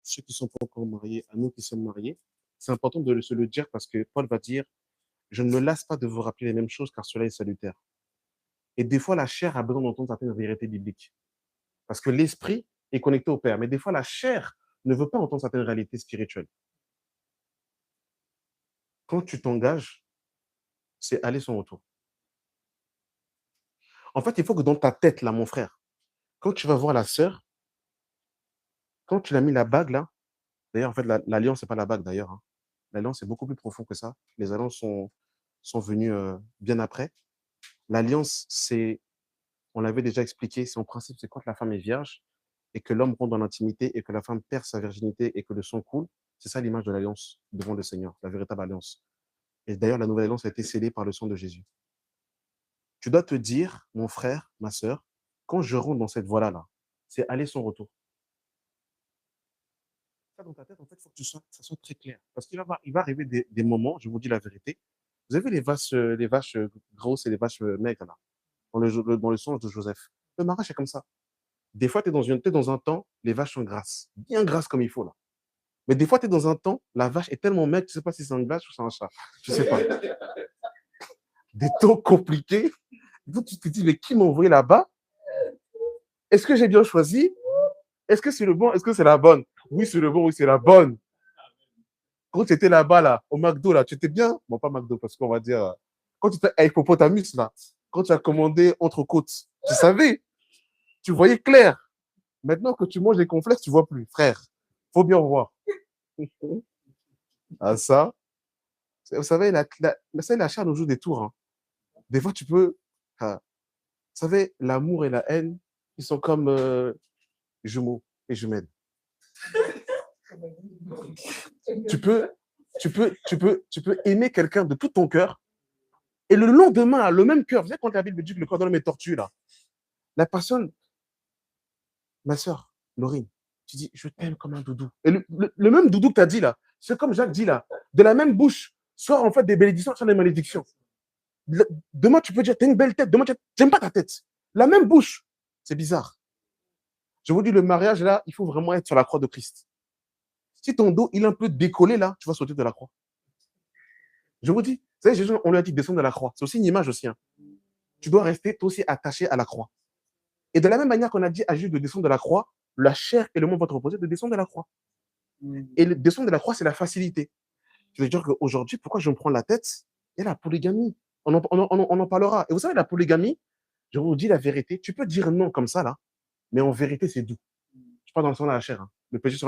ceux qui sont pas encore mariés, à nous qui sommes mariés, c'est important de se le dire parce que Paul va dire, je ne me lasse pas de vous rappeler les mêmes choses car cela est salutaire. Et des fois, la chair a besoin d'entendre certaines vérités bibliques. Parce que l'esprit est connecté au Père. Mais des fois, la chair ne veut pas entendre certaines réalités spirituelles. Quand tu t'engages, c'est aller son retour. En fait, il faut que dans ta tête, là, mon frère, quand tu vas voir la sœur, quand tu l'as mis la bague, là, d'ailleurs, en fait, l'alliance, c'est pas la bague, d'ailleurs. Hein. L'alliance, c'est beaucoup plus profond que ça. Les alliances sont venues bien après. L'alliance, c'est, on l'avait déjà expliqué, c'est en principe, c'est quand la femme est vierge et que l'homme rentre dans l'intimité et que la femme perd sa virginité et que le sang coule. C'est ça l'image de l'alliance devant le Seigneur, la véritable alliance. Et d'ailleurs, la nouvelle alliance a été scellée par le sang de Jésus. Tu dois te dire, mon frère, ma sœur, quand je rentre dans cette voie-là, c'est aller son retour. Ça, dans ta tête, en fait, il faut que ça soit très clair. Parce qu'il va arriver des moments, je vous dis la vérité. Vous avez les vaches grosses et les vaches maigres, là, dans le sens de Joseph. Le mariage, c'est comme ça. Des fois, tu es dans un temps, les vaches sont grasses, bien grasses comme il faut, là. Mais des fois, tu es dans un temps, la vache est tellement maigre, tu ne sais pas si c'est une vache ou c'est un chat. Je ne sais pas. Des temps compliqués. Donc, tu te dis, mais qui m'a envoyé là-bas? Est-ce que j'ai bien choisi? Est-ce que c'est le bon? Est-ce que c'est la bonne? Oui, c'est le bon, oui, c'est la bonne. Quand tu étais là-bas, là, au McDo, là, tu étais bien? Bon, pas McDo, parce qu'on va dire. Quand tu étais à Hippopotamus, là, quand tu as commandé entrecôte, tu savais, tu voyais clair. Maintenant que tu manges les complexes, tu ne vois plus. Frère, faut bien voir. Ah, ça, vous savez, la chair nous joue des tours. Hein. Des fois, tu peux. Vous savez, l'amour et la haine, ils sont comme jumeaux et jumelles. Tu peux aimer quelqu'un de tout ton cœur et le lendemain, le même cœur, vous savez, quand la Bible dit que le cœur de l'homme est tortue, là, la personne, ma soeur, Laurine, tu dis, je t'aime comme un doudou. Et le même doudou que tu as dit là, c'est comme Jacques dit là, de la même bouche, soit en fait des bénédictions, soit des malédictions. Demain, tu peux dire, tu as une belle tête, demain, tu n'aimes pas ta tête. La même bouche, c'est bizarre. Je vous dis, le mariage, là, il faut vraiment être sur la croix de Christ. Si ton dos, il est un peu décollé, là, tu vas sauter de la croix. Je vous dis, vous savez, Jésus, on lui a dit, descendre de la croix. C'est aussi une image aussi. Hein. Tu dois rester, toi aussi, attaché à la croix. Et de la même manière qu'on a dit à Jésus de descendre de la croix, la chair et le monde vont te reposer de descendre de la croix. Et le descendre de la croix, c'est la facilité. Je veux dire qu'aujourd'hui, pourquoi je me prends la tête? Il y a la polygamie. On en parlera. Et vous savez, la polygamie, je vous dis la vérité, tu peux dire non comme ça, là, mais en vérité, c'est doux. Je parle dans le sens de la chair. Hein. Le péché sur